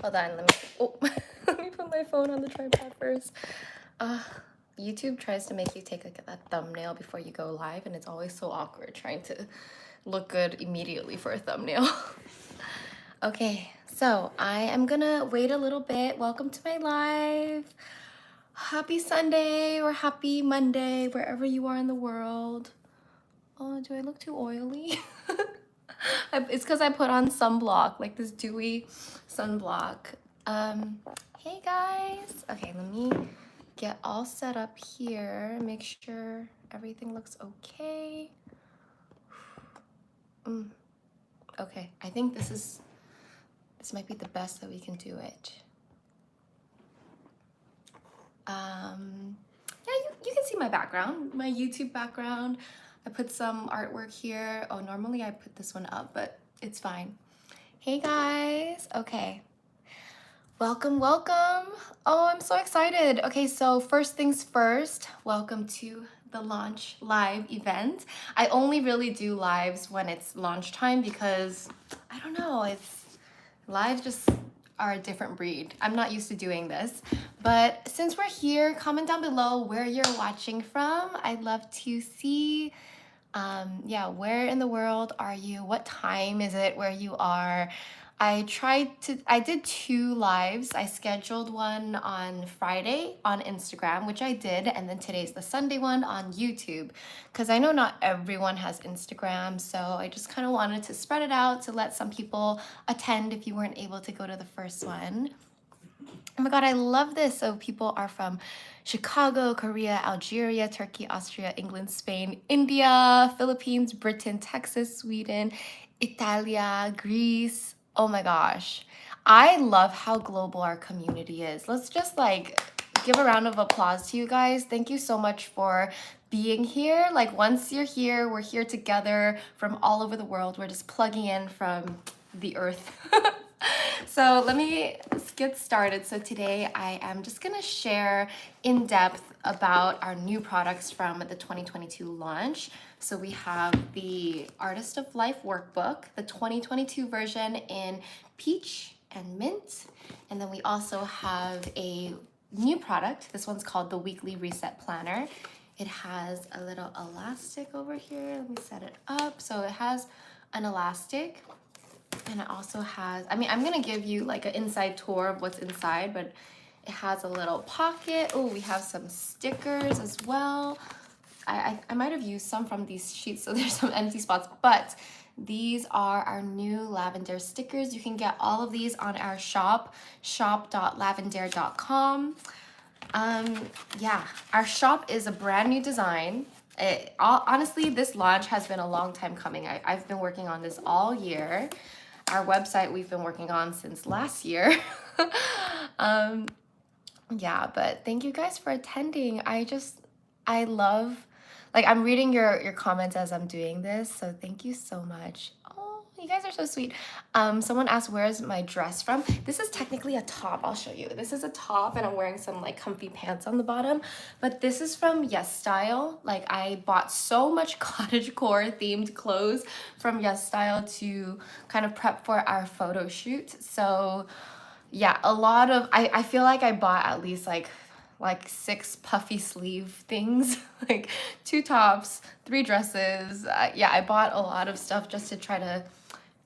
Hold on, let me, oh, let me put my phone on the tripod first. YouTube tries to make you take a thumbnail before you go live, and it's always so awkward trying to look good immediately for a thumbnail. Okay, so I am gonna wait a little bit. Welcome to my live. Happy Sunday or happy Monday, wherever you are in the world. Oh, do I look too oily? It's because I put on sunblock, like this dewy sunblock. Hey guys. Okay, let me get all set up here. Make sure everything looks okay. Okay, I think this might be the best that we can do it. Yeah, you can see my background, my YouTube background. I put some artwork here. Oh, normally I put this one up, but it's fine. Hey guys. Okay. Welcome, welcome. Oh, I'm so excited. Okay, so first things first, welcome to the launch live event. I only really do lives when it's launch time because I don't know, lives just are a different breed. I'm not used to doing this, but since we're here, comment down below where you're watching from. I'd love to see, yeah, where in the world are you? What time is it where you are? I did 2 lives. I scheduled one on Friday on Instagram, which I did, and then today's the Sunday one on YouTube, because I know not everyone has Instagram, so I just kind of wanted to spread it out to let some people attend if you weren't able to go to the first one. Oh my God, I love this. So people are from Chicago, Korea, Algeria, Turkey, Austria, England, Spain, India, Philippines, Britain, Texas, Sweden, Italia, Greece. Oh my gosh. I love how global our community is. Let's just like give a round of applause to you guys. Thank you so much for being here. Like once you're here, we're here together from all over the world. We're just plugging in from the earth. So let me get started. So today I am just gonna share in depth about our new products from the 2022 launch. So we have the Artist of Life Workbook, the 2022 version in peach and mint. And then we also have a new product. This one's called the Weekly Reset Planner. It has a little elastic over here. Let me set it up. So it has an elastic. And it also has, I mean, I'm gonna give you like an inside tour of what's inside, but it has a little pocket. Oh, we have some stickers as well. I might have used some from these sheets, so there's some empty spots, but these are our new Lavendaire stickers. You can get all of these on our shop, shop.lavendaire.com. Yeah, our shop is a brand new design. Honestly, this launch has been a long time coming. I've been working on this all year. Our website we've been working on since last year. Yeah, but thank you guys for attending. I love, like I'm reading your comments as I'm doing this, so thank you so much. Oh, you guys are so sweet. Someone asked where's my dress from. This is technically a top. I'll show you. This is a top and I'm wearing some like comfy pants on the bottom, but this is from Yes Style. Like I bought so much cottagecore themed clothes from Yes Style to kind of prep for our photo shoot. So yeah, a lot of, I feel like I bought at least like 6 puffy sleeve things, like 2 tops, 3 dresses. Yeah, I bought a lot of stuff just to try to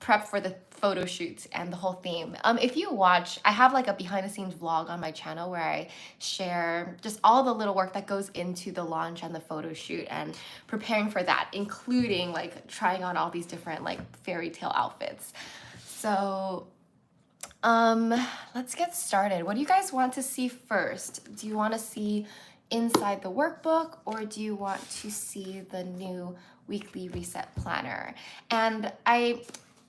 prep for the photo shoots and the whole theme. If you watch, I have like a behind the scenes vlog on my channel where I share just all the little work that goes into the launch and the photo shoot and preparing for that, including like trying on all these different like fairy tale outfits. So let's get started. What do you guys want to see first? Do you want to see inside the workbook or do you want to see the new weekly reset planner? And I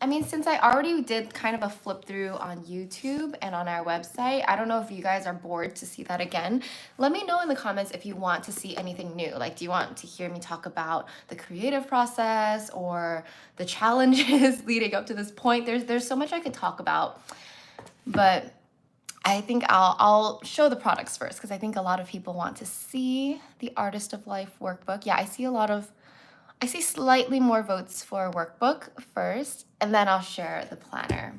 mean, since I already did kind of a flip through on YouTube and on our website, I don't know if you guys are bored to see that again. Let me know in the comments if you want to see anything new. Like, do you want to hear me talk about the creative process or the challenges leading up to this point? There's so much I could talk about. But I think I'll show the products first because I think a lot of people want to see the Artist of Life Workbook. Yeah, I see slightly more votes for workbook first, and then I'll share the planner.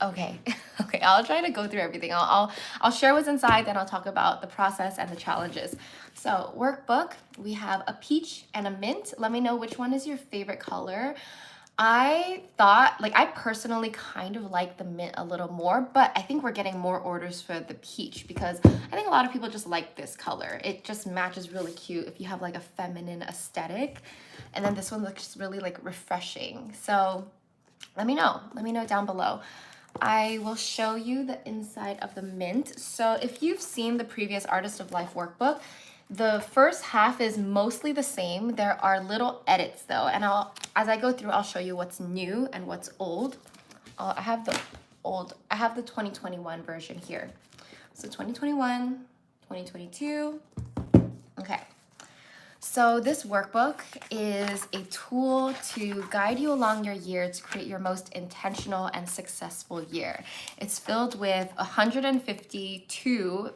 Okay. Okay, I'll try to go through everything. I'll share what's inside, then I'll talk about the process and the challenges. So workbook, we have a peach and a mint. Let me know which one is your favorite color. I thought, like, I personally kind of like the mint a little more, but I think we're getting more orders for the peach because I think a lot of people just like this color. It just matches really cute if you have like a feminine aesthetic. And then this one looks really like refreshing. So let me know down below. I will show you the inside of the mint. So if you've seen the previous Artist of Life workbook, the first half is mostly the same. There are little edits though, and as I go through, I'll show you what's new and what's old. I have the 2021 version here. So 2021, 2022. Okay. So this workbook is a tool to guide you along your year to create your most intentional and successful year. It's filled with 152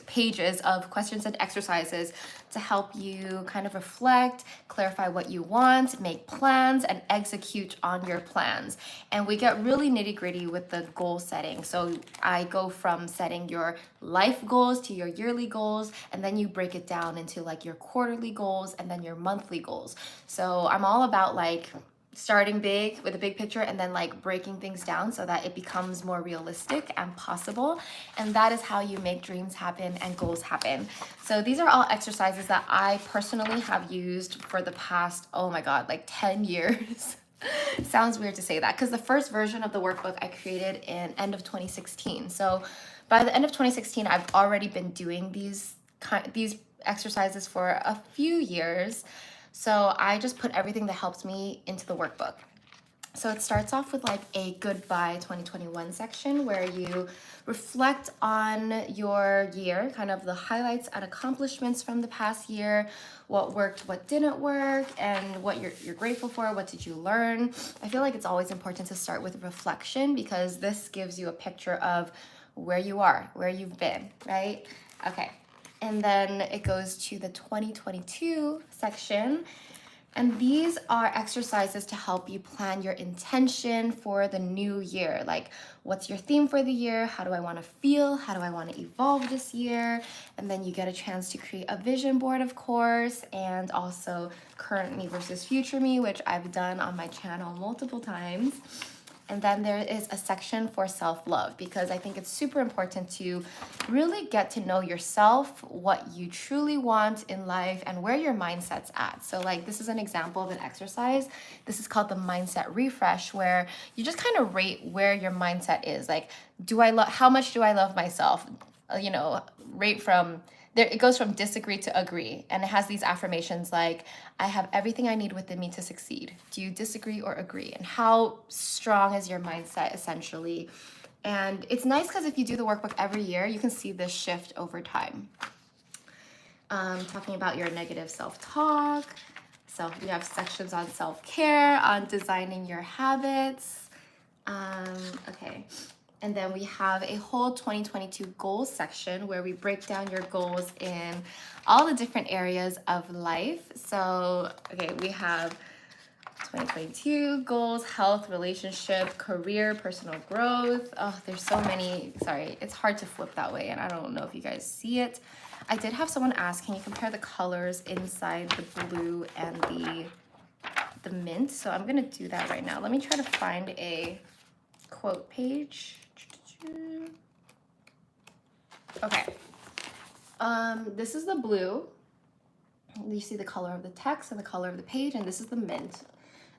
pages of questions and exercises to help you kind of reflect, clarify what you want, make plans, and execute on your plans. And we get really nitty-gritty with the goal setting. So I go from setting your life goals to your yearly goals, and then you break it down into like your quarterly goals and then your monthly goals. So I'm all about like starting big with a big picture and then like breaking things down so that it becomes more realistic and possible. And that is how you make dreams happen and goals happen. So these are all exercises that I personally have used for the past, oh my God, like 10 years. Sounds weird to say that because the first version of the workbook I created in end of 2016. So by the end of 2016, I've already been doing these exercises for a few years. So I just put everything that helps me into the workbook. So it starts off with like a goodbye 2021 section where you reflect on your year, kind of the highlights and accomplishments from the past year, what worked, what didn't work, and what you're grateful for, what did you learn. I feel like it's always important to start with reflection because this gives you a picture of where you are, where you've been, right? Okay. And then it goes to the 2022 section. And these are exercises to help you plan your intention for the new year. Like, what's your theme for the year? How do I want to feel? How do I want to evolve this year? And then you get a chance to create a vision board, of course, and also current me versus future me, which I've done on my channel multiple times. And then there is a section for self-love because I think it's super important to really get to know yourself, what you truly want in life, and where your mindset's at. So like this is an example of an exercise. This is called the mindset refresh, where you just kind of rate where your mindset is. Like, how much do I love myself? Rate from there. It goes from disagree to agree, and it has these affirmations like, I have everything I need within me to succeed. Do you disagree or agree? And how strong is your mindset essentially? And it's nice because if you do the workbook every year, you can see this shift over time. Talking about your negative self-talk. So you have sections on self-care, on designing your habits. Okay. And then we have a whole 2022 goals section where we break down your goals in all the different areas of life. So, okay, we have 2022 goals, health, relationship, career, personal growth. Oh, there's so many. Sorry, it's hard to flip that way, and I don't know if you guys see it. I did have someone ask, can you compare the colors inside the blue and the mint? So I'm going to do that right now. Let me try to find a quote page. Okay. This is the blue. You see the color of the text and the color of the page, and this is the mint.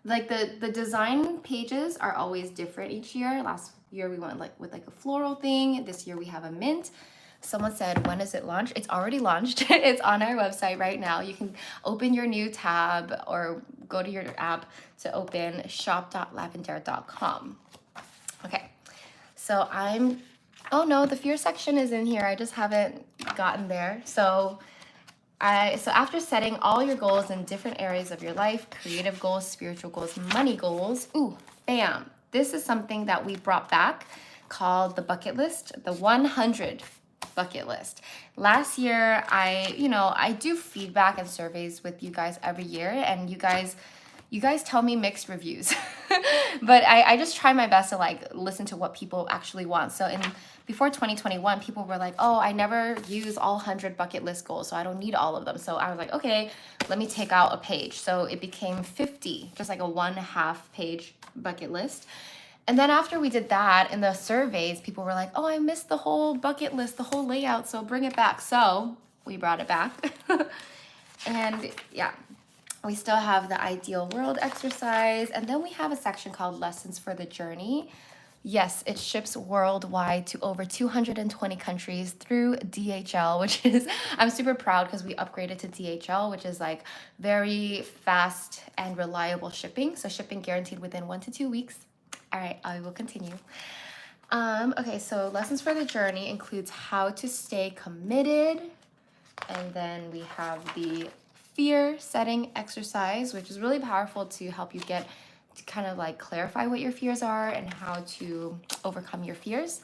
Like the design pages are always different each year. Last year we went with a floral thing. This year we have a mint. Someone said, when is it launched? It's already launched. It's on our website right now. You can open your new tab or go to your app to open shop.lavendaire.com. Okay. So oh no, the fear section is in here. I just haven't gotten there. So after setting all your goals in different areas of your life, creative goals, spiritual goals, money goals, bam. This is something that we brought back called the bucket list, the 100 bucket list. Last year, I do feedback and surveys with you guys every year, and you guys tell me mixed reviews. But I just try my best to like listen to what people actually want. So before 2021, people were like, oh, I never use all 100 bucket list goals, so I don't need all of them. So I was like, okay, let me take out a page. So it became 50, just like a 1/2 page bucket list. And then after we did that, in the surveys, people were like, oh, I missed the whole bucket list, the whole layout, so bring it back. So we brought it back. And yeah, we still have the ideal world exercise. And then we have a section called Lessons for the Journey. Yes, it ships worldwide to over 220 countries through DHL, which is, I'm super proud because we upgraded to DHL, which is like very fast and reliable shipping. So shipping guaranteed within 1 to 2 weeks. All right, I will continue. Okay, so Lessons for the Journey includes how to stay committed. And then we have the fear setting exercise, which is really powerful to help you get to kind of like clarify what your fears are and how to overcome your fears.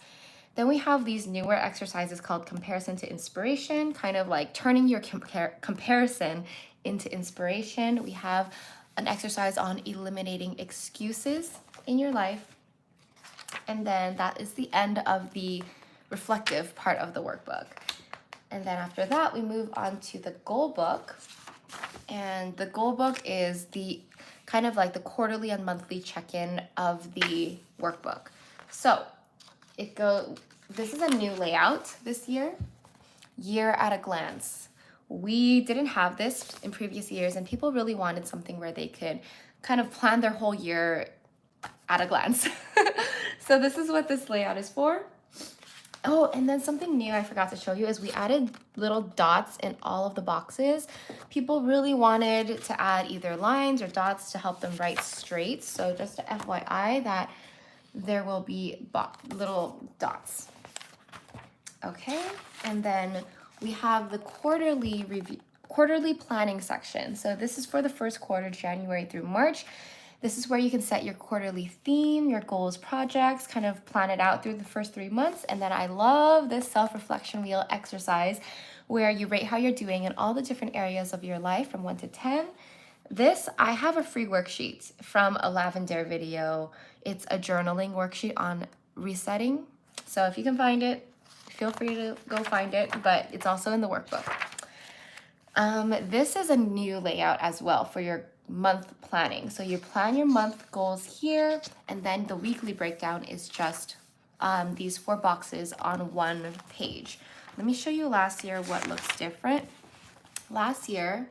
Then we have these newer exercises called comparison to inspiration, kind of like turning your comparison into inspiration. We have an exercise on eliminating excuses in your life. And then that is the end of the reflective part of the workbook. And then after that, we move on to the goal book. And the goal book is the kind of like the quarterly and monthly check-in of the workbook. So this is a new layout this year at a glance. We didn't have this in previous years, and people really wanted something where they could kind of plan their whole year at a glance. So this is what this layout is for. Oh, and then something new I forgot to show you is we added little dots in all of the boxes. People really wanted to add either lines or dots to help them write straight. So just a FYI that there will be little dots. Okay, and then we have the quarterly planning section. So this is for the first quarter, January through March. This is where you can set your quarterly theme, your goals, projects, kind of plan it out through the first 3 months. And then I love this self-reflection wheel exercise where you rate how you're doing in all the different areas of your life from 1 to 10. I have a free worksheet from a Lavendaire video. It's a journaling worksheet on resetting. So if you can find it, feel free to go find it, but it's also in the workbook. This is a new layout as well for your month planning. So you plan your month goals here, and then the weekly breakdown is just these 4 boxes on 1 page. Let me show you last year what looks different. Last year,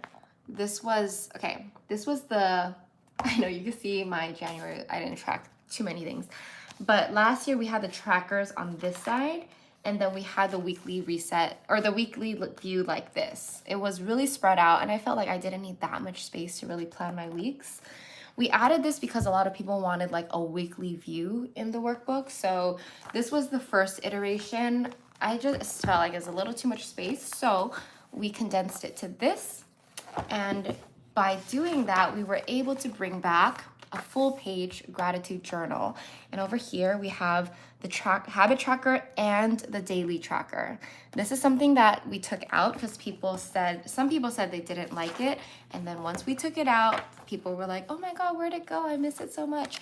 this was the, I know you can see my January, I didn't track too many things, but last year we had the trackers on this side, and then we had the weekly reset or the weekly view like this. It was really spread out, and I felt like I didn't need that much space to really plan my weeks. We added this because a lot of people wanted like a weekly view in the workbook. So this was the first iteration. I just felt like it was a little too much space. So we condensed it to this. And by doing that, we were able to bring back a full page gratitude journal. And over here we have the habit tracker and the daily tracker. This is something that we took out because some people said they didn't like it. And then once we took it out, people were like, oh my God, where'd it go? I miss it so much.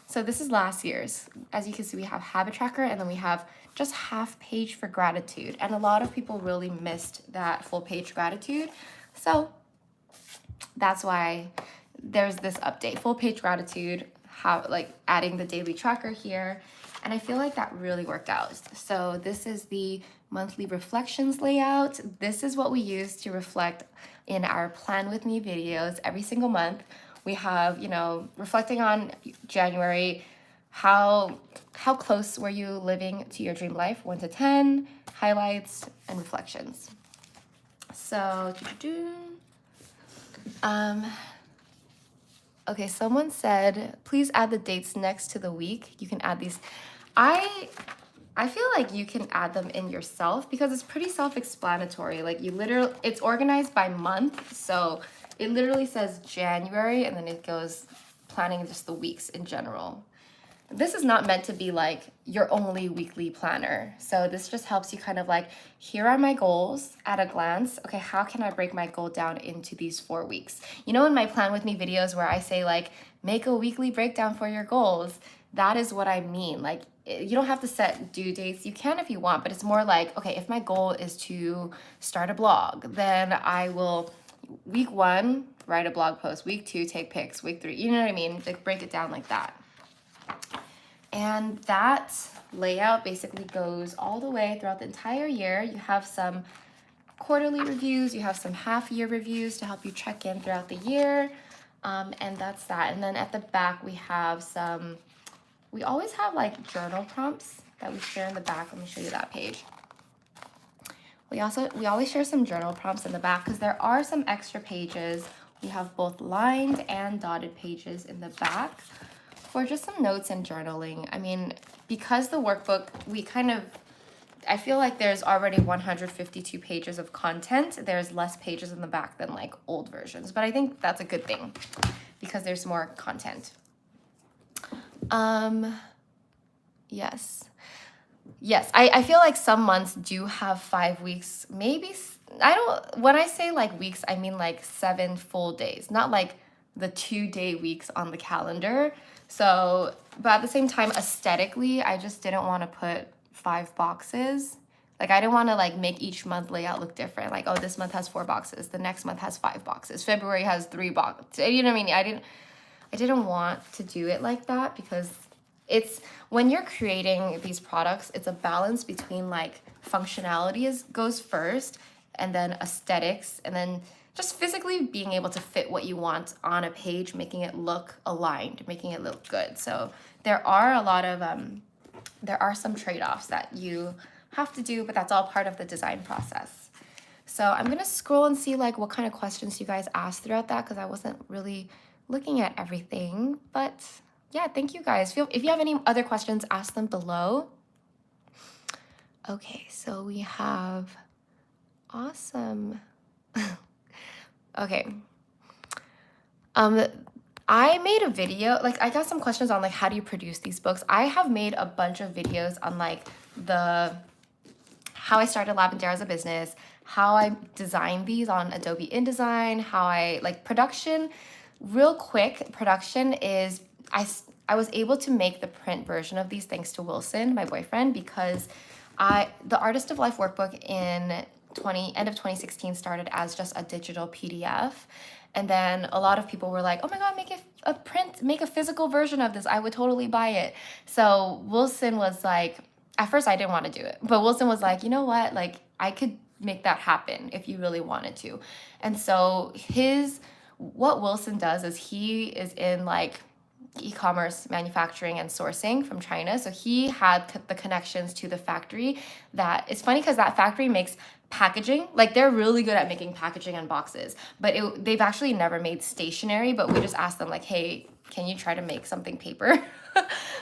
So this is last year's. As you can see, we have habit tracker, and then we have just half page for gratitude. And a lot of people really missed that full page gratitude. So that's why there's this update, full page gratitude, adding the daily tracker here. And I feel like that really worked out. So this is the monthly reflections layout. This is what we use to reflect in our Plan With Me videos every single month. We have, reflecting on January, how close were you living to your dream life, 1 to 10, highlights, and reflections. So, okay, someone said, please add the dates next to the week. You can add these. I feel like you can add them in yourself because it's pretty self-explanatory. Like it's organized by month. So it literally says January, and then it goes planning just the weeks in general. This is not meant to be like your only weekly planner. So this just helps you kind of like, here are my goals at a glance. Okay, how can I break my goal down into these 4 weeks? In my Plan With Me videos where I say like, make a weekly breakdown for your goals. That is what I mean. Like, you don't have to set due dates. You can if you want, but it's more like, okay, if my goal is to start a blog, then I will, week 1, write a blog post, week 2, take pics, week 3, you know what I mean? Like, break it down like that. And that layout basically goes all the way throughout the entire year. You have some quarterly reviews, you have some half-year reviews to help you check in throughout the year. And that's that. And then at the back, we have some, we always have like journal prompts that we share in the back. Let me show you that page. We always share some journal prompts in the back because there are some extra pages. We have both lined and dotted pages in the back for just some notes and journaling. I mean, because the workbook, I feel like there's already 152 pages of content. There's less pages in the back than like old versions, but I think that's a good thing because there's more content. Yes, I feel like some months do have 5 weeks, maybe, when I say like weeks, I mean like 7 full days, not like the 2-day weeks on the calendar. So, but at the same time, aesthetically, I just didn't want to put 5 boxes. Like, I didn't want to like make each month layout look different. Like, oh, this month has 4 boxes. The next month has 5 boxes. February has 3 boxes. You know what I mean? I didn't want to do it like that because it's, when you're creating these products, it's a balance between like functionality goes first, and then aesthetics, and then just physically being able to fit what you want on a page, making it look aligned, making it look good. So there are a lot of, there are some trade-offs that you have to do, but that's all part of the design process. So I'm gonna scroll and see like what kind of questions you guys asked throughout that because I wasn't really looking at everything. But yeah, thank you guys. If you have any other questions, ask them below. Okay, so we have, awesome. Okay. I made a video, like I got some questions on like how do you produce these books. I have made a bunch of videos on like how I started Lavendaire as a business, how I designed these on Adobe InDesign, how I like production. Real quick, production is I was able to make the print version of these thanks to Wilson, my boyfriend, because the Artist of Life Workbook in end of 2016 started as just a digital PDF. And then a lot of people were like, oh my God, make a physical version of this. I would totally buy it. So Wilson was like, at first I didn't want to do it, but Wilson was like, you know what? Like I could make that happen if you really wanted to. And so what Wilson does is he is in like e-commerce manufacturing and sourcing from China. So he had the connections to the factory. That it's funny because that factory makes packaging. Like they're really good at making packaging and boxes, but they've actually never made stationery. But we just asked them like, hey, can you try to make something paper?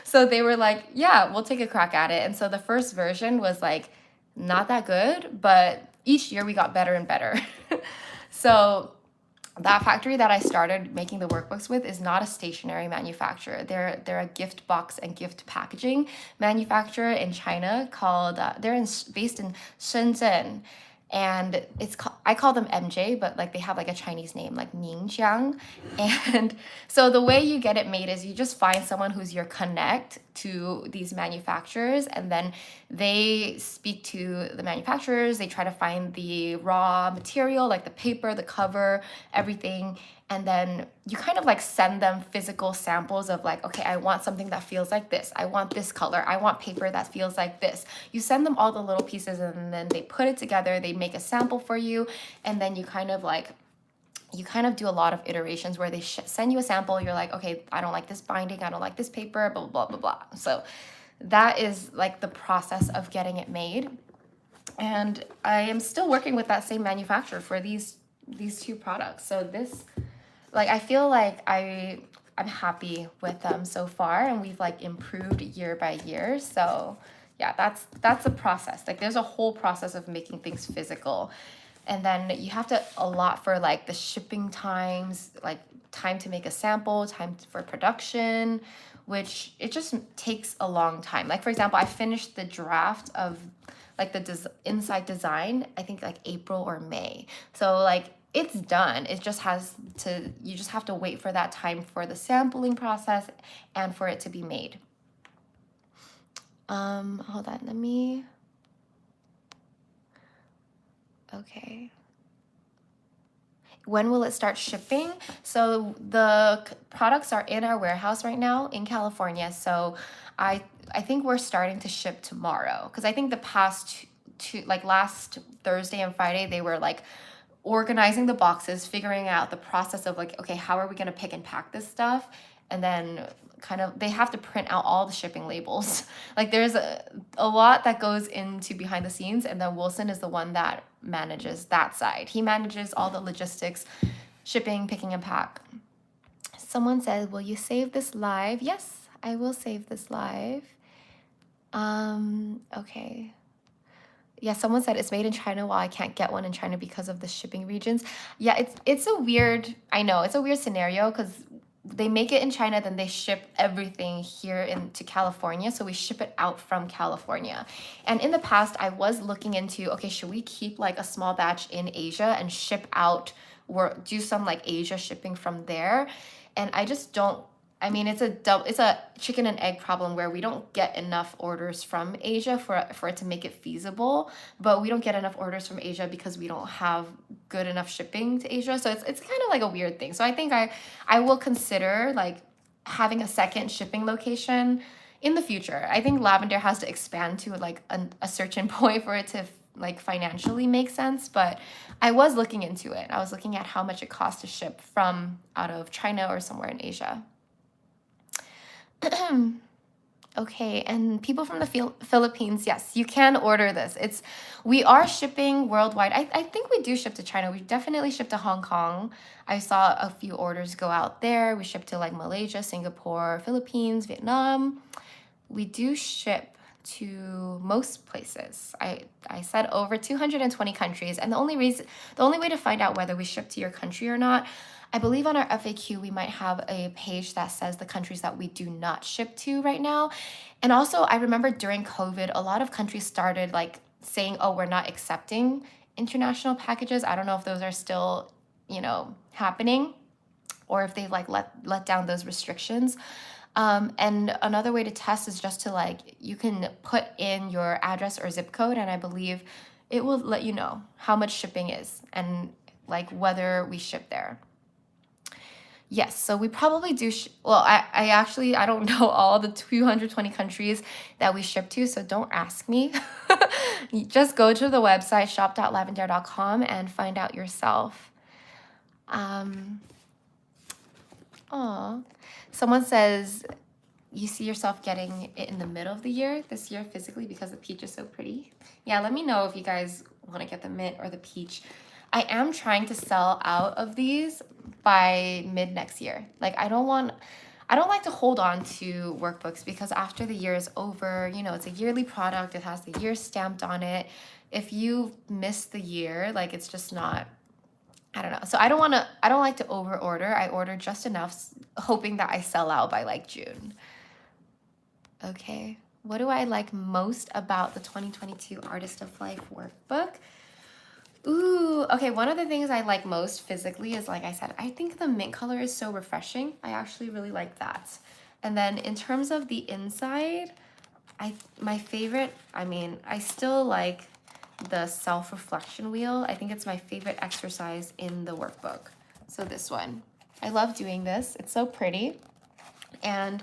So they were like, yeah, we'll take a crack at it. And so the first version was like not that good, but each year we got better and better. So that factory that I started making the workbooks with is not a stationery manufacturer. They're a gift box and gift packaging manufacturer in China called, based in Shenzhen. And I call them MJ, but like they have like a Chinese name, like Ningjiang. And so the way you get it made is you just find someone who's your connect to these manufacturers, and then they speak to the manufacturers. They try to find the raw material, like the paper, the cover, everything. And then you kind of like send them physical samples of like, okay, I want something that feels like this. I want this color. I want paper that feels like this. You send them all the little pieces and then they put it together. They make a sample for you. And then you kind of do a lot of iterations where they send you a sample. You're like, okay, I don't like this binding. I don't like this paper, blah, blah, blah, blah. So that is like the process of getting it made. And I am still working with that same manufacturer for these 2 products. So like, I feel like I'm happy with them so far, and we've like improved year by year. So yeah, that's a process. Like there's a whole process of making things physical. And then you have to allot for like the shipping times, like time to make a sample, time for production, which it just takes a long time. Like for example, I finished the draft of like the inside design, I think like April or May. So like it's done. It just has to, you just have to wait for that time for the sampling process and for it to be made. Hold on, let me, okay. When will it start shipping? So the products are in our warehouse right now in California. So I think we're starting to ship tomorrow, because I think the past two, like last Thursday and Friday, they were like organizing the boxes, figuring out the process of like, okay, how are we going to pick and pack this stuff? And then kind of, they have to print out all the shipping labels. Like there's a lot that goes into behind the scenes. And then Wilson is the one that manages that side. He manages all the logistics, shipping, picking and pack. Someone said, will you save this live? Yes, I will save this live. Okay. Yeah, someone said it's made in China while I can't get one in China because of the shipping regions. Yeah, it's a weird, I know, it's a weird scenario because they make it in China, then they ship everything here into California. So we ship it out from California. And in the past, I was looking into, okay, should we keep like a small batch in Asia and ship out or do some like Asia shipping from there? And I just don't, I mean, it's a chicken and egg problem where we don't get enough orders from Asia for it to make it feasible, but we don't get enough orders from Asia because we don't have good enough shipping to Asia. So it's kind of like a weird thing. So I think I will consider like having a second shipping location in the future. I think Lavendaire has to expand to like a certain point for it to like financially make sense, but I was looking into it. I was looking at how much it costs to ship from out of China or somewhere in Asia. Okay, and people from the Philippines, yes, you can order this. We are shipping worldwide. I think we do ship to China. We definitely ship to Hong Kong. I saw a few orders go out there. We ship to like Malaysia, Singapore, Philippines, Vietnam. We do ship to most places. I said over 220 countries, and the only way to find out whether we ship to your country or not, I believe on our FAQ, we might have a page that says the countries that we do not ship to right now. And also, I remember during COVID, a lot of countries started like saying, oh, we're not accepting international packages. I don't know if those are still, happening or if they've like let down those restrictions. And another way to test is just to like, you can put in your address or zip code, and I believe it will let you know how much shipping is and like whether we ship there. Yes, so we probably do, I don't know all the 220 countries that we ship to, so don't ask me. You just go to the website, shop.lavendaire.com, and find out yourself. Someone says, you see yourself getting it in the middle of the year, this year physically, because the peach is so pretty. Yeah, let me know if you guys want to get the mint or the peach. I am trying to sell out of these by mid next year. Like I don't like to hold on to workbooks because after the year is over, it's a yearly product. It has the year stamped on it. If you miss the year, like it's just not, I don't know. So I don't like to over order. I order just enough, hoping that I sell out by like June. Okay. What do I like most about the 2022 Artist of Life Workbook? Ooh, okay, one of the things I like most physically is, like I said, I think the mint color is so refreshing. I actually really like that. And then in terms of the inside, my favorite, I still like the self-reflection wheel. I think it's my favorite exercise in the workbook. So this one, I love doing this. It's so pretty. And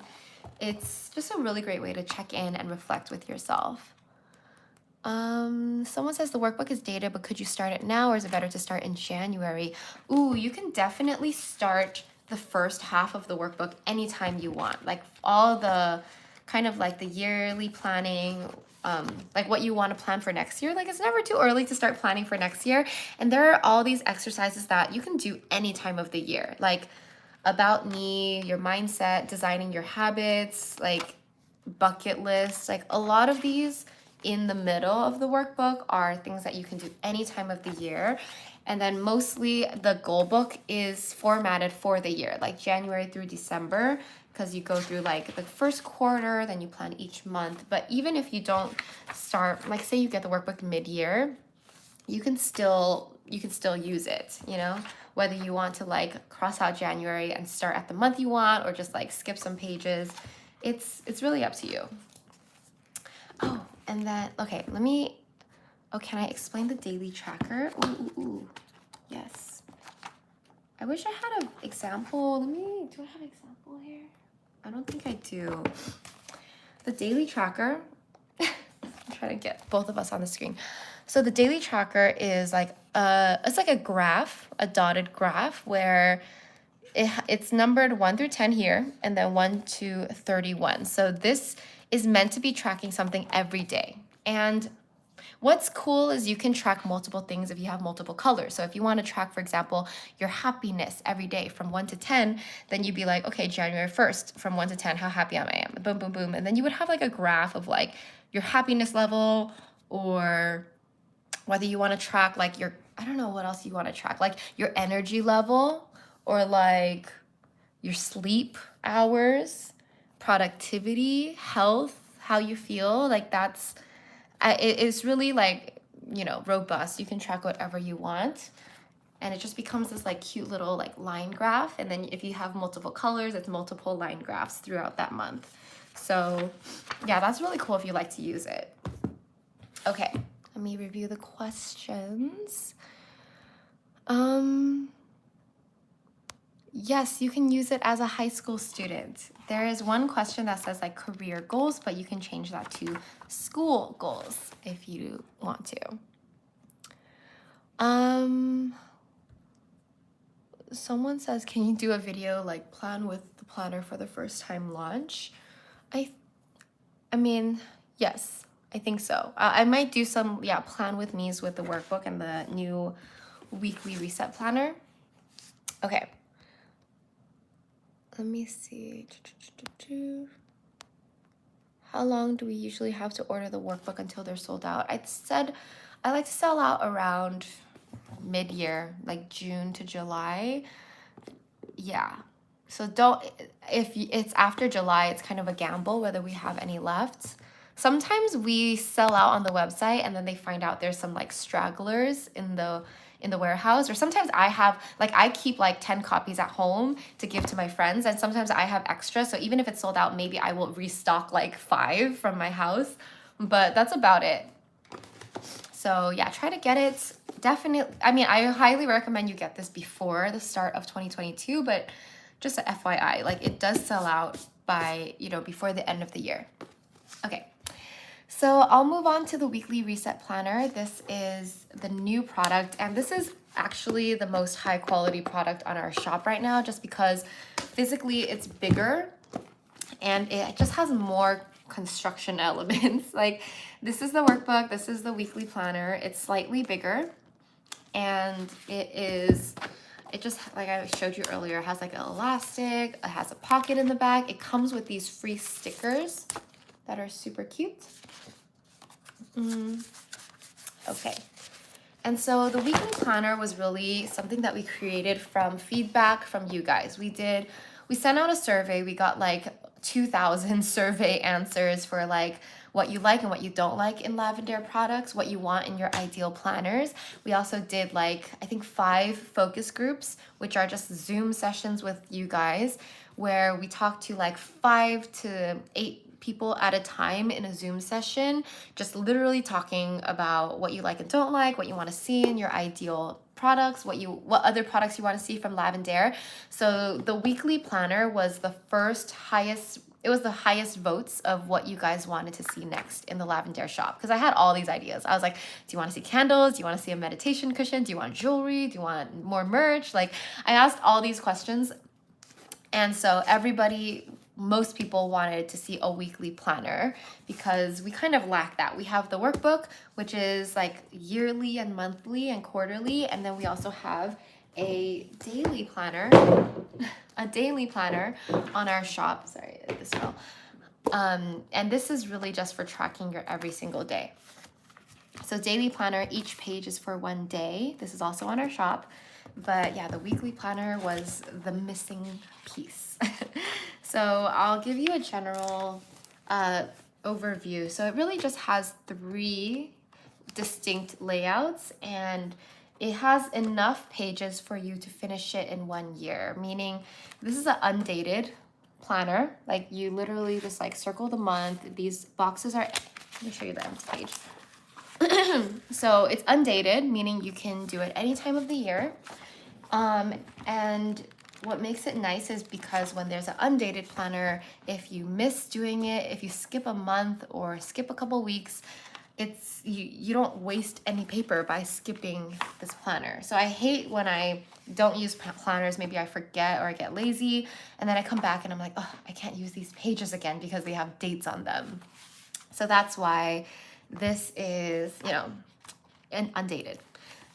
it's just a really great way to check in and reflect with yourself. Someone says the workbook is dated, but could you start it now or is it better to start in January? Ooh, you can definitely start the first half of the workbook anytime you want. Like all the kind of like the yearly planning, like what you want to plan for next year. Like it's never too early to start planning for next year. And there are all these exercises that you can do any time of the year. Like about me, your mindset, designing your habits, like bucket lists, like a lot of these in the middle of the workbook are things that you can do any time of the year. And then mostly the goal book is formatted for the year, like January through December, because you go through like the first quarter, then you plan each month. But even if you don't start, like say you get the workbook mid-year, you can still you can still use it, you know, whether you want to like cross out January and start at the month you want, or just like skip some pages. It's really up to you. Oh, and then, okay, can I explain the daily tracker? Ooh. Yes. I wish I had an example. Do I have an example here? I don't think I do. The daily tracker, I'm trying to get both of us on the screen. So the daily tracker is like it's like a graph, a dotted graph where it's numbered 1 through 10 here, and then 1 to 31. So this is meant to be tracking something every day. And what's cool is you can track multiple things if you have multiple colors. So if you want to track, for example, your happiness every day from 1 to 10, then you'd be like, okay, January 1st, from 1 to 10, how happy am I? Boom, boom, boom. And then you would have like a graph of like your happiness level, or whether you want to track like your, I don't know what else you want to track, like your energy level, or like your sleep hours, productivity, health, how you feel. Like that's, it's really like, you know, robust. You can track whatever you want, and it just becomes this like cute little like line graph. And then if you have multiple colors, it's multiple line graphs throughout that month. So yeah, that's really cool if you like to use it. Okay, let me review the questions. Yes, you can use it as a high school student. There is one question that says like career goals, but you can change that to school goals if you want to. Someone says, can you do a video like plan with the planner for the first time launch? I mean, yes, I think so. I might do some, plan with me's with the workbook and the new weekly reset planner. Okay. Let me see. How long do we usually have to order the workbook until they're sold out? I said I like to sell out around mid-year, like June to July. Yeah. So if it's after July, it's kind of a gamble whether we have any left. Sometimes we sell out on the website and then they find out there's some like stragglers in the warehouse, or sometimes I keep like 10 copies at home to give to my friends, and sometimes I have extra, so even if it's sold out, maybe I will restock like 5 from my house, but that's about it. So yeah, try to get it. Definitely, I mean, I highly recommend you get this before the start of 2022, but just a FYI, like it does sell out by, before the end of the year. Okay. So I'll move on to the weekly reset planner. This is the new product, and this is actually the most high quality product on our shop right now, just because physically it's bigger and it just has more construction elements. Like this is the workbook, this is the weekly planner. It's slightly bigger, and it just, like I showed you earlier, has like an elastic, it has a pocket in the back. It comes with these free stickers that are super cute. Okay. And so the weekly planner was really something that we created from feedback from you guys. We sent out a survey. We got like 2,000 survey answers for like what you like and what you don't like in Lavendaire products, what you want in your ideal planners. We also did like, I think 5 focus groups, which are just Zoom sessions with you guys, where we talk to like 5 to 8 people at a time in a Zoom session, just literally talking about what you like and don't like, what you want to see in your ideal products, what other products you want to see from Lavendaire. So the weekly planner was the highest votes of what you guys wanted to see next in the Lavendaire shop, because I had all these ideas. I was like, do you want to see candles? Do you want to see a meditation cushion? Do you want jewelry? Do you want more merch? Like I asked all these questions, and so most people wanted to see a weekly planner, because we kind of lack that. We have the workbook, which is like yearly and monthly and quarterly, and then we also have a daily planner on our shop. Sorry, this fell. And this is really just for tracking your every single day. So daily planner, each page is for 1 day. This is also on our shop. But yeah, the weekly planner was the missing piece. So I'll give you a general overview. So it really just has 3 distinct layouts, and it has enough pages for you to finish it in 1 year, meaning this is an undated planner. Like you literally just like circle the month. These boxes are, let me show you the empty page. So it's undated, meaning you can do it any time of the year. And what makes it nice is because when there's an undated planner, if you miss doing it, if you skip a month or skip a couple weeks, it's you don't waste any paper by skipping this planner. So I hate when I don't use planners, maybe I forget or I get lazy, and then I come back and I'm like, oh, I can't use these pages again because they have dates on them. So that's why this is, you know, undated.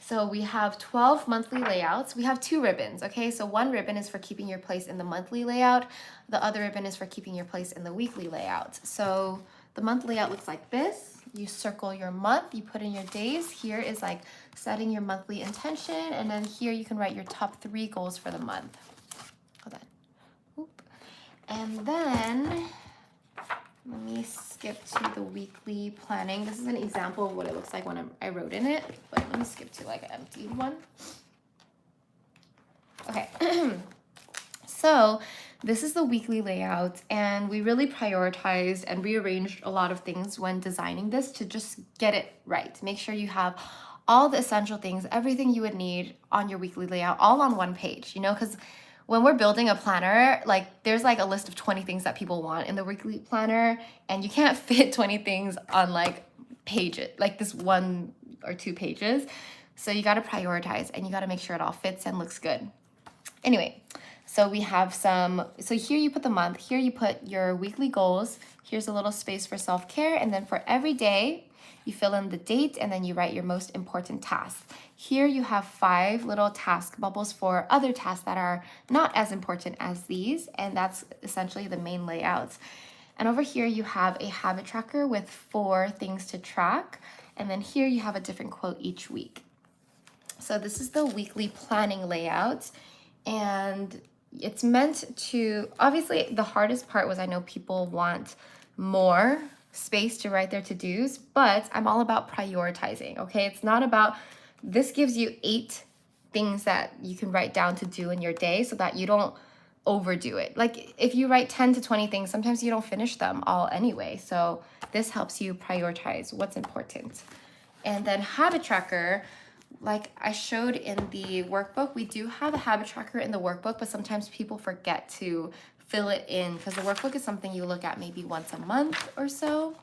So we have 12 monthly layouts. We have 2 ribbons, okay? So one ribbon is for keeping your place in the monthly layout. The other ribbon is for keeping your place in the weekly layout. So the month layout looks like this. You circle your month, you put in your days. Here is like setting your monthly intention. And then here you can write your top 3 goals for the month. Hold on. Oop. And then let me skip to the weekly planning. This is an example of what it looks like when I wrote in it, but let me skip to like an empty one. Okay, so this is the weekly layout, and we really prioritized and rearranged a lot of things when designing this to just get it right. Make sure you have all the essential things, everything you would need on your weekly layout, all on one page, you know, because when we're building a planner, like there's like a list of 20 things that people want in the weekly planner, and you can't fit 20 things on like pages, like this 1 or 2 pages. So you got to prioritize and you got to make sure it all fits and looks good. Anyway, so we have so here you put the month, here you put your weekly goals, here's a little space for self-care, and then for every day, you fill in the date and then you write your most important tasks. Here you have 5 little task bubbles for other tasks that are not as important as these, and that's essentially the main layouts. And over here you have a habit tracker with 4 things to track, and then here you have a different quote each week. So this is the weekly planning layout, and it's meant to, obviously the hardest part was I know people want more space to write their to-dos, but I'm all about prioritizing, okay? It's not about, this gives you 8 things that you can write down to do in your day so that you don't overdo it. Like if you write 10 to 20 things, sometimes you don't finish them all anyway. So this helps you prioritize what's important. And then habit tracker, like I showed in the workbook, we do have a habit tracker in the workbook, but sometimes people forget to fill it in because the workbook is something you look at maybe once a month or so.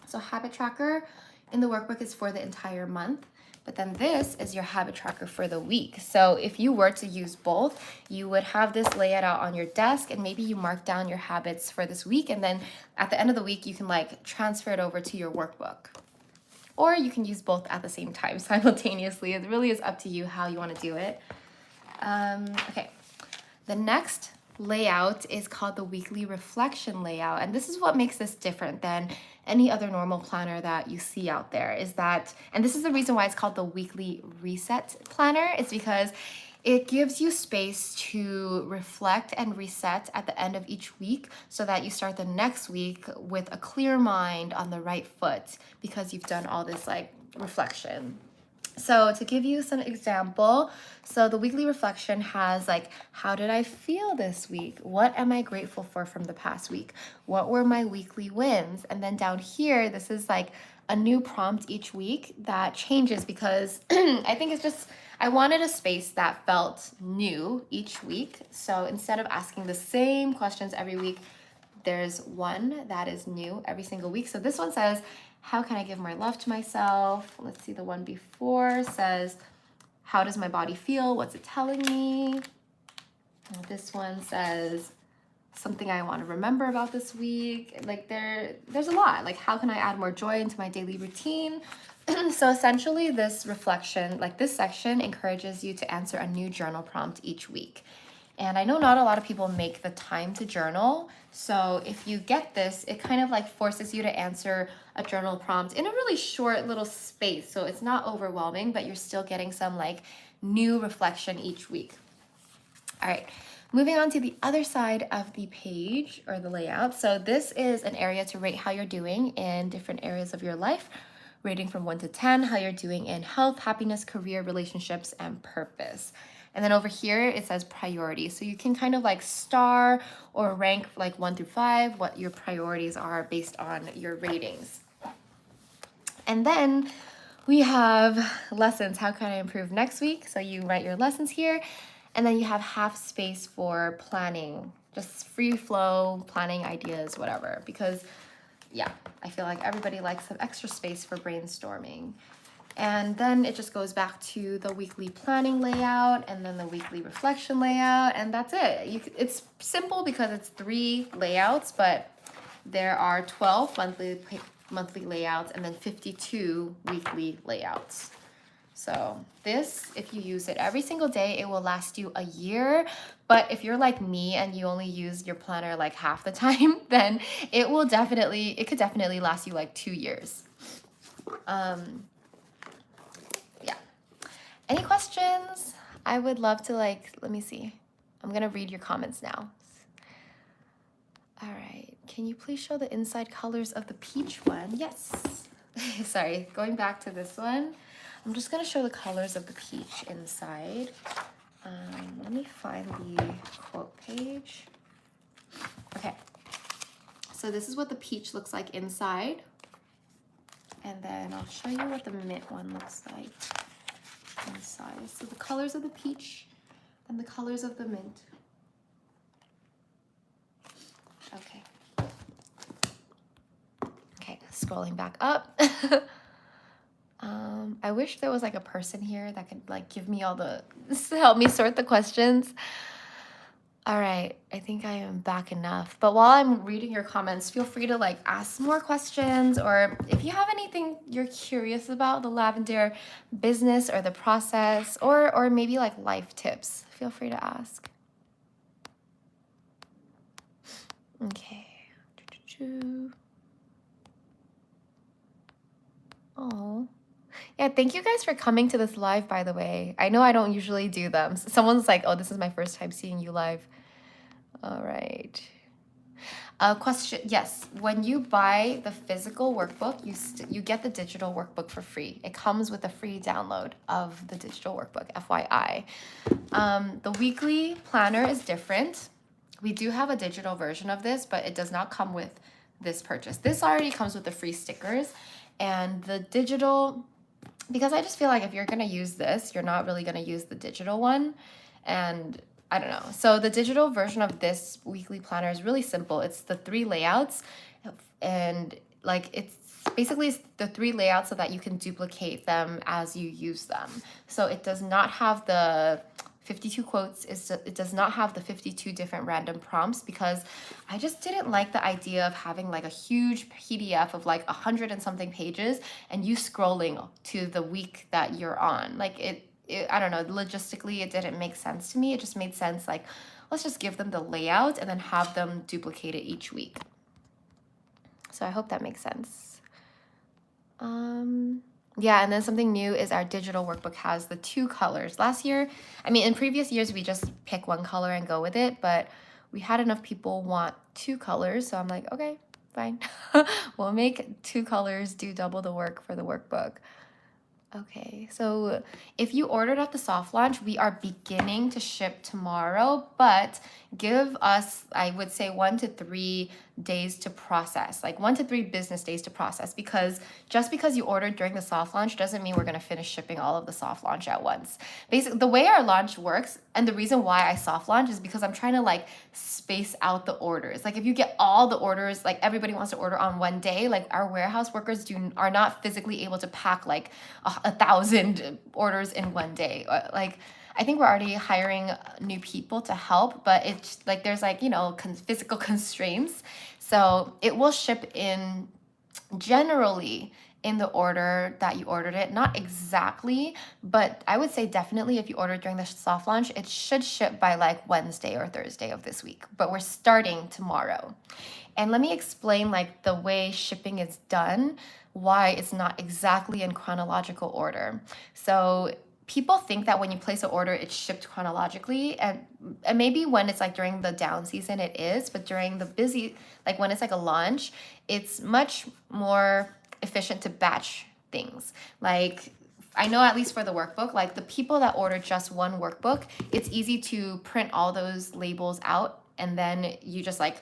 So habit tracker in the workbook is for the entire month, but then this is your habit tracker for the week. So if you were to use both, you would have this layout out on your desk and maybe you mark down your habits for this week, and then at the end of the week, you can like transfer it over to your workbook. Or you can use both at the same time simultaneously. It really is up to you how you want to do it. Okay, the next layout is called the weekly reflection layout, and this is what makes this different than any other normal planner that you see out there, is that, and this is the reason why it's called the weekly reset planner, is because it gives you space to reflect and reset at the end of each week so that you start the next week with a clear mind on the right foot because you've done all this like reflection. So to give you some example, so the weekly reflection has like, how did I feel this week? What am I grateful for from the past week? What were my weekly wins? And then down here, this is like a new prompt each week that changes because I think it's just, I wanted a space that felt new each week. So instead of asking the same questions every week, there's one that is new every single week. So this one says, how can I give more love to myself? Let's see, the one before says, how does my body feel? What's it telling me? This one says, something I want to remember about this week. Like there's a lot. Like, how can I add more joy into my daily routine? So essentially this reflection, like this section, encourages you to answer a new journal prompt each week. And I know not a lot of people make the time to journal. So if you get this, it kind of like forces you to answer a journal prompt in a really short little space. So it's not overwhelming, but you're still getting some like new reflection each week. All right, moving on to the other side of the page or the layout. So this is an area to rate how you're doing in different areas of your life. rating from 1 to 10, how you're doing in health, happiness, career, relationships, and purpose. And then over here, it says priority. So you can kind of like star or rank like 1 through 5, what your priorities are based on your ratings. And then we have lessons. How can I improve next week? So you write your lessons here, and then you have half space for planning, just free flow, planning ideas, whatever. Because yeah, I feel like everybody likes some extra space for brainstorming. And then it just goes back to the weekly planning layout and then the weekly reflection layout, and that's it. It's simple because it's 3 layouts, but there are 12 monthly layouts and then 52 weekly layouts. So this, if you use it every single day, it will last you a year. But if you're like me and you only use your planner like half the time, then it could definitely last you like 2 years. Yeah. Any questions? I would love to let me see. I'm gonna read your comments now. All right, can you please show the inside colors of the peach one? Yes. Sorry, going back to this one. I'm just gonna show the colors of the peach inside. Let me find the quote page. Okay, so this is what the peach looks like inside. And then I'll show you what the mint one looks like inside. So the colors of the peach and the colors of the mint. Okay. Okay, scrolling back up. I wish there was like a person here that could like give me all the, help me sort the questions. All right, I think I am back enough. But while I'm reading your comments, feel free to like ask more questions, or if you have anything you're curious about the Lavendaire business or the process, or maybe like life tips, feel free to ask. Okay. Oh. Yeah, thank you guys for coming to this live, by the way. I know I don't usually do them. Someone's like, oh, this is my first time seeing you live. All right. Question, yes, when you buy the physical workbook, you get the digital workbook for free. It comes with a free download of the digital workbook, FYI. The weekly planner is different. We do have a digital version of this, but it does not come with this purchase. This already comes with the free stickers, and the digital, because I just feel like if you're gonna use this, you're not really gonna use the digital one, and I don't know. So the digital version of this weekly planner is really simple. It's the 3 layouts, and like it's basically the 3 layouts so that you can duplicate them as you use them. So it does not have the 52 quotes, it does not have the 52 different random prompts, because I just didn't like the idea of having like a huge PDF of like 100 and something pages and you scrolling to the week that you're on. Like it I don't know, logistically it didn't make sense to me. It just made sense like, let's just give them the layout and then have them duplicate it each week. So I hope that makes sense. Yeah, and then something new is our digital workbook has the 2 colors. Last year, I mean, in previous years, we just pick 1 color and go with it, but we had enough people want 2 colors, so I'm like, okay, fine. We'll make 2 colors, do double the work for the workbook. Okay, so if you ordered at the soft launch, we are beginning to ship tomorrow, but give us, I would say, 1 to 3 days to process, like 1 to 3 business days to process, because just because you ordered during the soft launch doesn't mean we're going to finish shipping all of the soft launch at once. Basically, the way our launch works, and the reason why I soft launch is because I'm trying to like space out the orders. Like if you get all the orders, like everybody wants to order on one day, like our warehouse workers are not physically able to pack like 1,000 orders in one day. Like I think we're already hiring new people to help, but it's like there's like, you know, physical constraints. So it will ship in generally in the order that you ordered it. Not exactly, but I would say definitely if you ordered during the soft launch, it should ship by like Wednesday or Thursday of this week, but we're starting tomorrow. And let me explain like the way shipping is done, why it's not exactly in chronological order. So people think that when you place an order, it's shipped chronologically, and maybe when it's like during the down season it is, but during the busy, like when it's like a launch, it's much more efficient to batch things. Like, I know at least for the workbook, like the people that order just one workbook, it's easy to print all those labels out, and then you just like,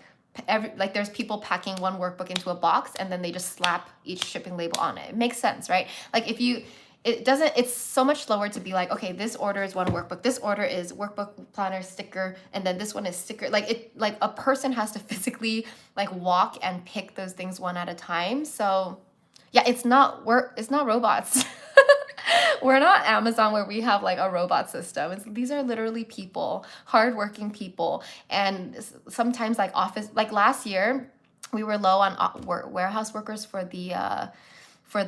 there's people packing one workbook into a box and then they just slap each shipping label on it. It makes sense, right? Like if you, it's so much slower to be like, okay, this order is one workbook, this order is workbook, planner, sticker, and then this one is sticker. Like a person has to physically like walk and pick those things one at a time. So yeah, it's not robots. We're not Amazon where we have like a robot system. These are literally people, hardworking people. And sometimes like like last year, we were low on warehouse workers for the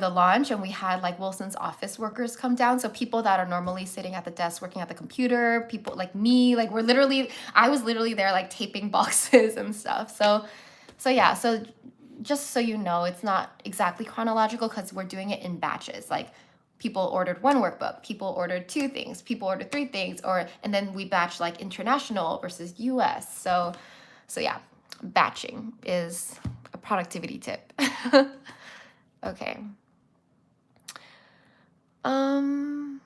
launch, and we had like Wilson's office workers come down. So people that are normally sitting at the desk working at the computer, people like me, like I was literally there like taping boxes and stuff. So yeah, so just so you know, it's not exactly chronological because we're doing it in batches. Like people ordered one workbook, people ordered 2 things, people ordered 3 things, and then we batch like international versus US. So yeah, batching is a productivity tip. Okay. Can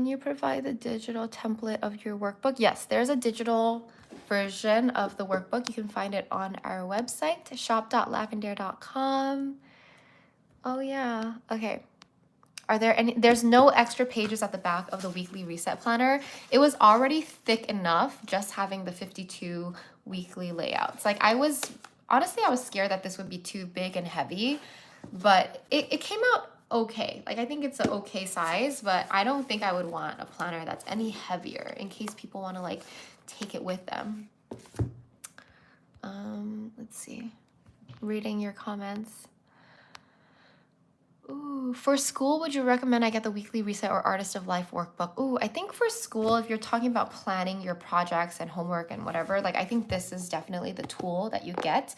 you provide the digital template of your workbook? Yes, there's a digital version of the workbook. You can find it on our website, shop.lavendaire.com. Oh yeah, okay. There's no extra pages at the back of the weekly reset planner. It was already thick enough just having the 52 weekly layouts. Like honestly, I was scared that this would be too big and heavy, but it came out okay. Like I think it's an okay size, but I don't think I would want a planner that's any heavier in case people want to like take it with them. Let's see, reading your comments. Ooh, for school, would you recommend I get the weekly reset or Artist of Life workbook? Ooh, I think for school, if you're talking about planning your projects and homework and whatever, like I think this is definitely the tool that you get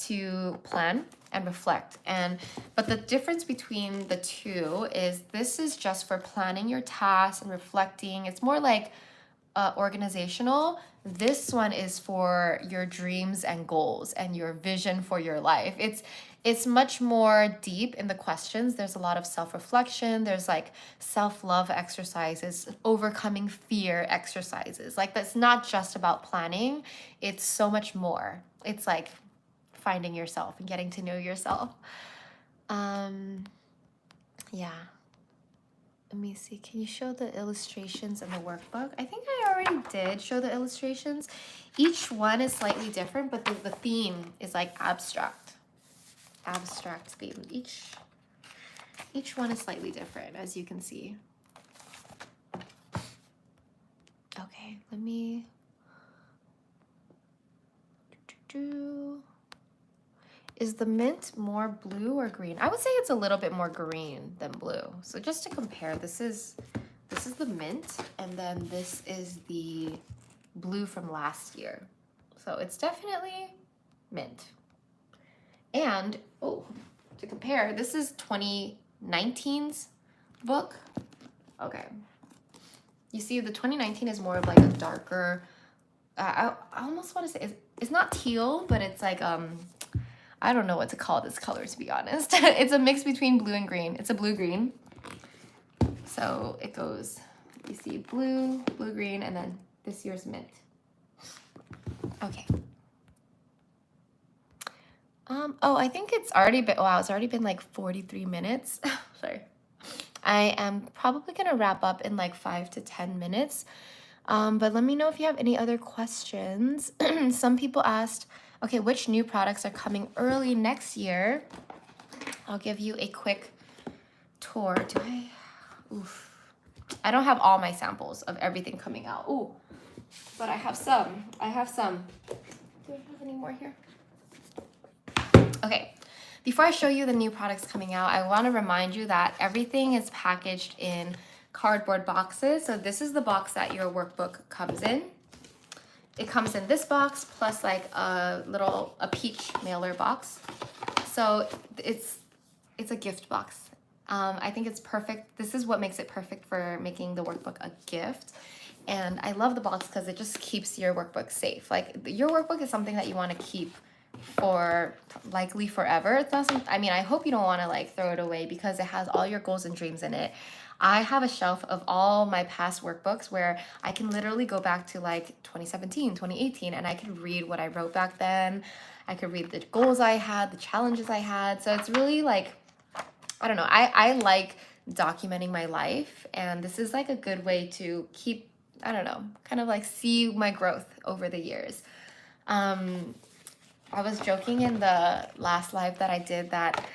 to plan and reflect. But the difference between the two is this is just for planning your tasks and reflecting. It's more like organizational. This one is for your dreams and goals and your vision for your life. It's much more deep in the questions. There's a lot of self-reflection. There's like self-love exercises, overcoming fear exercises. Like that's not just about planning. It's so much more. It's like finding yourself and getting to know yourself. Yeah. Let me see. Can you show the illustrations in the workbook? I think I already did show the illustrations. Each one is slightly different, but the theme is like abstract theme. Each one is slightly different, as you can see. Okay, let me Is the mint more blue or green? I would say it's a little bit more green than blue. So just to compare, this is the mint, and then this is the blue from last year. So it's definitely mint. And, to compare, this is 2019's book. Okay. You see, the 2019 is more of like a darker, I almost want to say, it's not teal, but it's like, I don't know what to call this color, to be honest. It's a mix between blue and green. It's a blue-green. So it goes, you see blue, blue-green, and then this year's mint. Okay. I think it's already been, wow, it's already been like 43 minutes. Sorry. I am probably gonna wrap up in like 5 to 10 minutes. But let me know if you have any other questions. Some people asked, okay, which new products are coming early next year? I'll give you a quick tour. I don't have all my samples of everything coming out. Ooh, but I have some. Do I have any more here? Okay, before I show you the new products coming out, I want to remind you that everything is packaged in cardboard boxes. So this is the box that your workbook comes in. It comes in this box plus like a peach mailer box. So it's a gift box. I think it's perfect. This is what makes it perfect for making the workbook a gift. And I love the box because it just keeps your workbook safe. Like your workbook is something that you want to keep for likely forever. It's not some, I mean, I hope you don't want to like throw it away because it has all your goals and dreams in it. I have a shelf of all my past workbooks where I can literally go back to like 2017, 2018, and I can read what I wrote back then. I could read the goals I had, the challenges I had. So it's really like, I don't know, I like documenting my life, and this is like a good way to keep, I don't know, kind of like see my growth over the years. I was joking in the last live that I did that,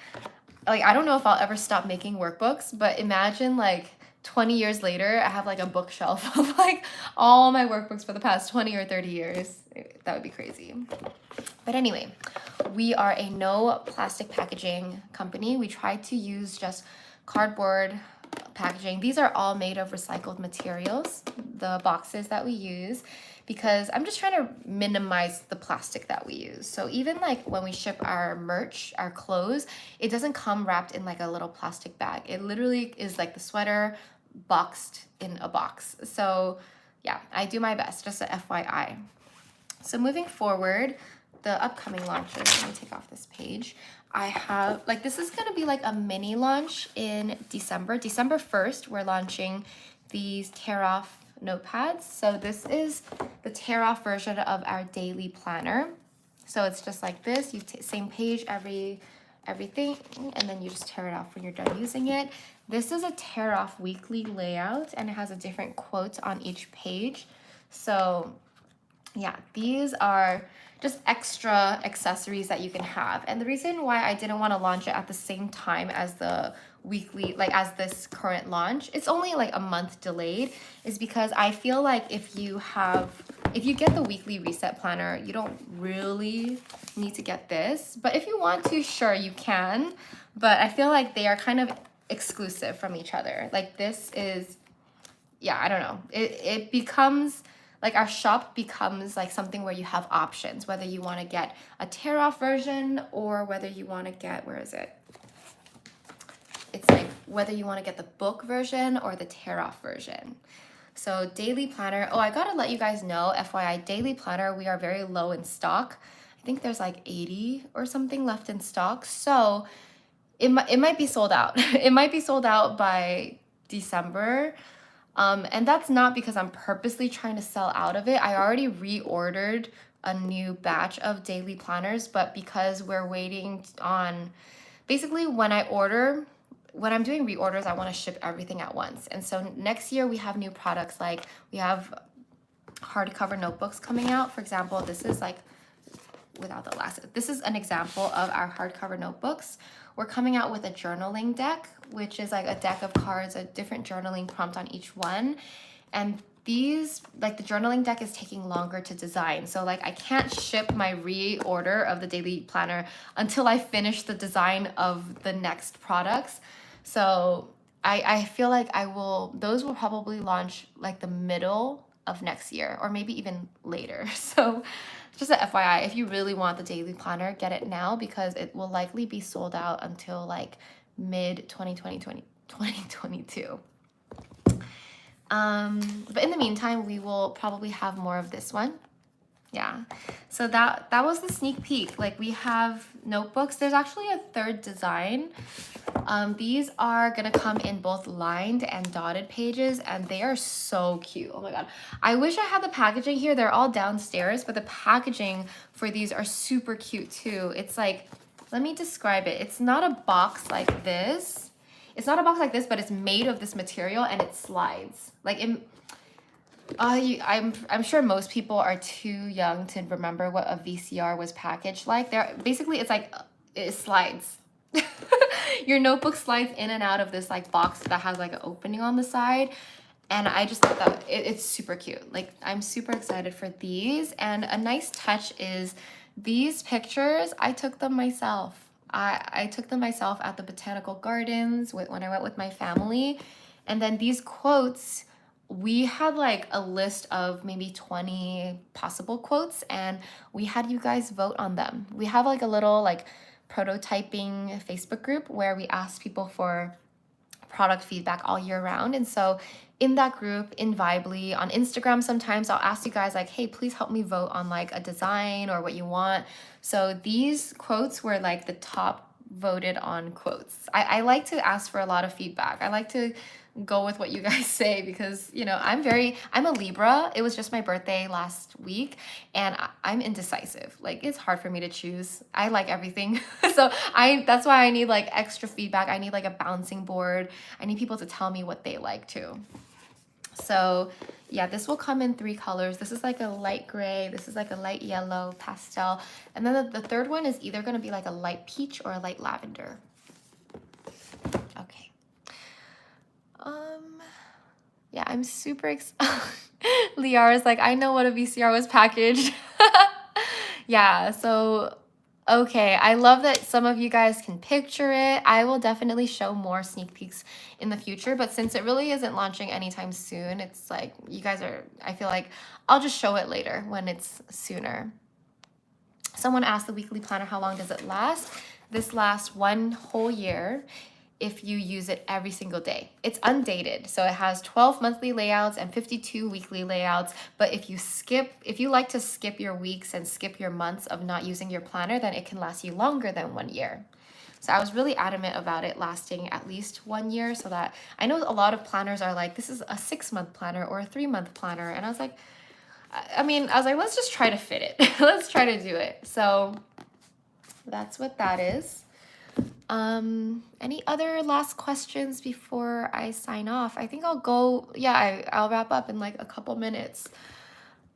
like, I don't know if I'll ever stop making workbooks, but imagine like 20 years later, I have like a bookshelf of like all my workbooks for the past 20 or 30 years. That would be crazy. But anyway, we are a no plastic packaging company. We try to use just cardboard packaging. These are all made of recycled materials, the boxes that we use, because I'm just trying to minimize the plastic that we use. So even like when we ship our merch, our clothes, it doesn't come wrapped in like a little plastic bag. It literally is like the sweater boxed in a box. So yeah, I do my best, just a FYI. So moving forward, the upcoming launches, let me take off this page. I have, like, this is gonna be like a mini launch in December. December 1st, we're launching these tear off notepads. So this is the tear off version of our daily planner. So it's just like this, you same page, everything, and then you just tear it off when you're done using it. This is a tear off weekly layout, and it has a different quote on each page. So yeah, these are just extra accessories that you can have. And the reason why I didn't want to launch it at the same time as the weekly, like as this current launch, it's only like a month delayed, is because I feel like if you get the weekly reset planner, you don't really need to get this. But if you want to, sure, you can. But I feel like they are kind of exclusive from each other. Like this is, yeah, I don't know. It becomes, like our shop becomes like something where you have options, whether you want to get a tear off version or whether you want to get, where is it? It's like whether you want to get the book version or the tear off version. So daily planner, oh, I gotta let you guys know, FYI, daily planner, we are very low in stock. I think there's like 80 or something left in stock. So it might be sold out. It might be sold out by December. And that's not because I'm purposely trying to sell out of it. I already reordered a new batch of daily planners, but because we're waiting on, basically when I'm doing reorders, I want to ship everything at once. And so next year we have new products, like we have hardcover notebooks coming out. For example, this is like, without the last, this is an example of our hardcover notebooks. We're coming out with a journaling deck, which is like a deck of cards, a different journaling prompt on each one. And these, like the journaling deck is taking longer to design. So like I can't ship my reorder of the daily planner until I finish the design of the next products. So I feel like those will probably launch like the middle of next year or maybe even later. So just a FYI, if you really want the daily planner, get it now because it will likely be sold out until like mid 2022. But in the meantime, we will probably have more of this one. Yeah, so that was the sneak peek. Like we have notebooks. There's actually a third design. These are gonna come in both lined and dotted pages, and they are so cute. Oh my god, I wish I had the packaging here. They're all downstairs, but the packaging for these are super cute too. It's like, let me describe it. It's not a box like this. It's not a box like this, but it's made of this material and it slides. Like I'm sure most people are too young to remember what a VCR was packaged like. Basically it's like it slides. Your notebook slides in and out of this like box that has like an opening on the side, and I just thought that it's super cute. Like I'm super excited for these. And a nice touch is these pictures, I took them myself. I took them myself at the botanical gardens when I went with my family. And then these quotes, we had like a list of maybe 20 possible quotes, and we had you guys vote on them. We have like a little like prototyping Facebook group where we asked people for product feedback all year round. And so in that group, invibly on Instagram, sometimes I'll ask you guys like, hey, please help me vote on like a design or what you want. So these quotes were like the top voted on quotes. I like to ask for a lot of feedback. I like to go with what you guys say because, you know, I'm a Libra. It was just my birthday last week and I'm indecisive. Like it's hard for me to choose. I like everything. So that's why I need like extra feedback. I need like a bouncing board. I need people to tell me what they like too. So yeah, this will come in 3 colors. This is like a light gray. This is like a light yellow pastel. And then the third one is either going to be like a light peach or a light lavender. Okay. Yeah, I'm super excited. Liara's like, I know what a VCR was packaged. Yeah, so okay, I love that some of you guys can picture it. I will definitely show more sneak peeks in the future, but since it really isn't launching anytime soon, it's like you guys are, I feel like I'll just show it later when it's sooner. Someone asked the weekly planner, how long does it last? This lasts 1 whole year if you use it every single day. It's undated, so it has 12 monthly layouts and 52 weekly layouts, but if you like to skip your weeks and skip your months of not using your planner, then it can last you longer than 1 year. So I was really adamant about it lasting at least 1 year, so that I know a lot of planners are like, this is a 6-month planner or a 3-month planner, and I was like, let's just try to fit it. Let's try to do it. So that's what that is. Any other last questions before I sign off? I think I'll go, yeah, I'll wrap up in like a couple minutes.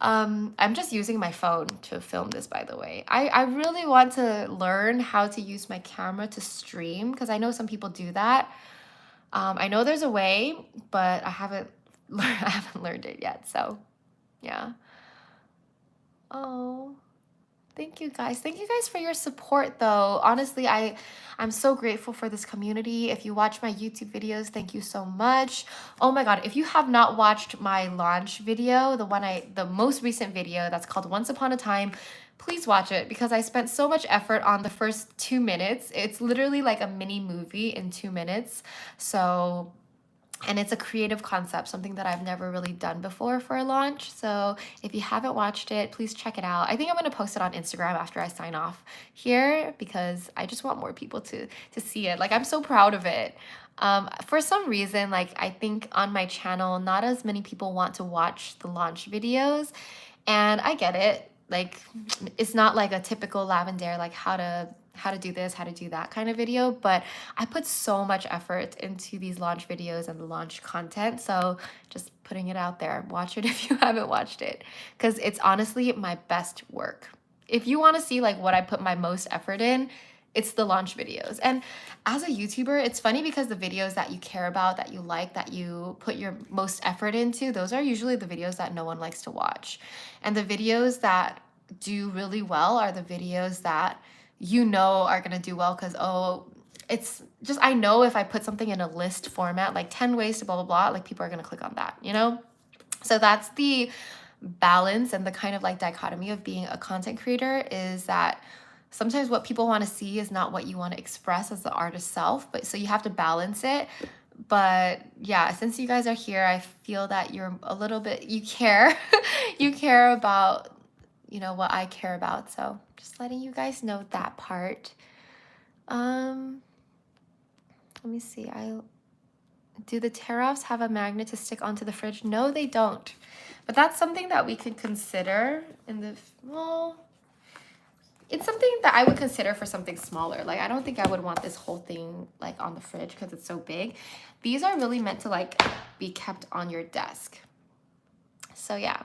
I'm just using my phone to film this, by the way. I really want to learn how to use my camera to stream because I know some people do that. I know there's a way, but I haven't learned it yet. So yeah. Oh, thank you guys. Thank you guys for your support though. Honestly, I'm so grateful for this community. If you watch my YouTube videos, thank you so much. Oh my God, if you have not watched my launch video, the most recent video that's called Once Upon a Time, please watch it because I spent so much effort on the first 2 minutes. It's literally like a mini movie in 2 minutes. So, and it's a creative concept, something that I've never really done before for a launch. So if you haven't watched it, please check it out. I think I'm going to post it on Instagram after I sign off here because I just want more people to see it. Like, I'm so proud of it. For some reason, like, I think on my channel, not as many people want to watch the launch videos. And I get it. Like, it's not like a typical Lavendaire, like how to do this, how to do that kind of video, but I put so much effort into these launch videos and the launch content. So just putting it out there, watch it if you haven't watched it, because it's honestly my best work. If you want to see like what I put my most effort in, it's the launch videos. And as a YouTuber, it's funny because the videos that you care about, that you like, that you put your most effort into, those are usually the videos that no one likes to watch. And the videos that do really well are the videos that you know are gonna do well because, oh, it's just, I know if I put something in a list format, like 10 ways to blah, blah, blah, like people are gonna click on that, you know? So that's the balance and the kind of like dichotomy of being a content creator, is that sometimes what people want to see is not what you want to express as the artist self, but so you have to balance it. But yeah, since you guys are here, I feel that you're a little bit, you care, you care about, you know, what I care about. So just letting you guys know that part. Let me see. Do the tear-offs have a magnet to stick onto the fridge? No, they don't. But that's something that we could consider in the, well, it's something that I would consider for something smaller. Like, I don't think I would want this whole thing like on the fridge because it's so big. These are really meant to like be kept on your desk. So yeah.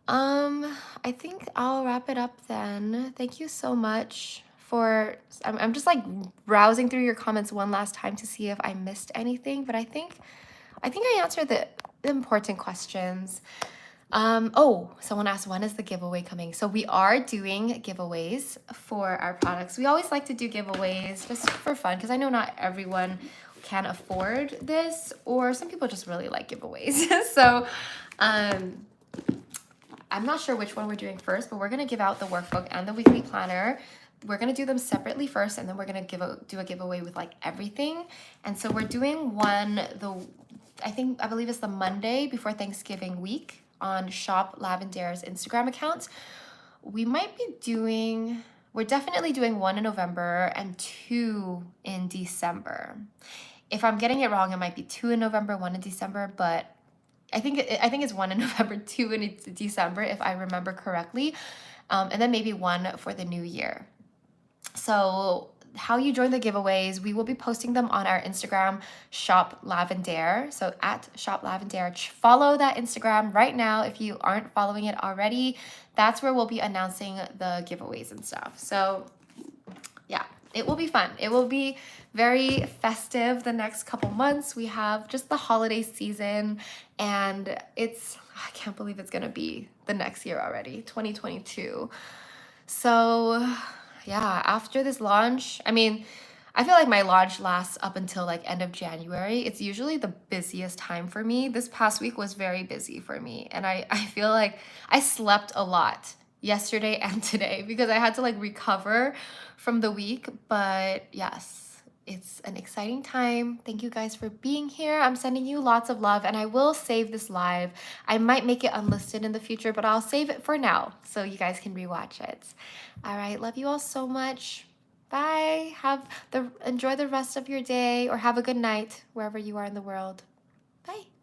I think I'll wrap it up then. Thank you so much for, I'm just like browsing through your comments one last time to see if I missed anything, but I think I answered the important questions. Oh, someone asked, when is the giveaway coming? So we are doing giveaways for our products. We always like to do giveaways just for fun because I know not everyone can afford this, or some people just really like giveaways. So I'm not sure which one we're doing first, but we're going to give out the workbook and the weekly planner we're gonna do them separately first, and then we're gonna do a giveaway with like everything. And so we're doing one I believe it's the Monday before Thanksgiving week on Shop Lavendaire's Instagram account. We're definitely doing one in November and two in December. If I'm getting it wrong, it might be two in November, one in December, but I think it's one in November, two in December, if I remember correctly. And then maybe one for the new year. So how you join the giveaways, we will be posting them on our Instagram, Shop Lavendaire. So at Shop Lavendaire, follow that Instagram right now if you aren't following it already. That's where we'll be announcing the giveaways and stuff. So yeah, it will be fun. It will be very festive the next couple months. We have just the holiday season, and I can't believe it's gonna be the next year already, 2022. So yeah, after this launch, I mean, I feel like my launch lasts up until like end of January. It's usually the busiest time for me. This past week was very busy for me, and I feel like I slept a lot yesterday and today because I had to like recover from the week. But yes, it's an exciting time. Thank you guys for being here. I'm sending you lots of love, and I will save this live. I might make it unlisted in the future, but I'll save it for now so you guys can rewatch it. All right, love you all so much. Bye. Enjoy the rest of your day, or have a good night wherever you are in the world. Bye.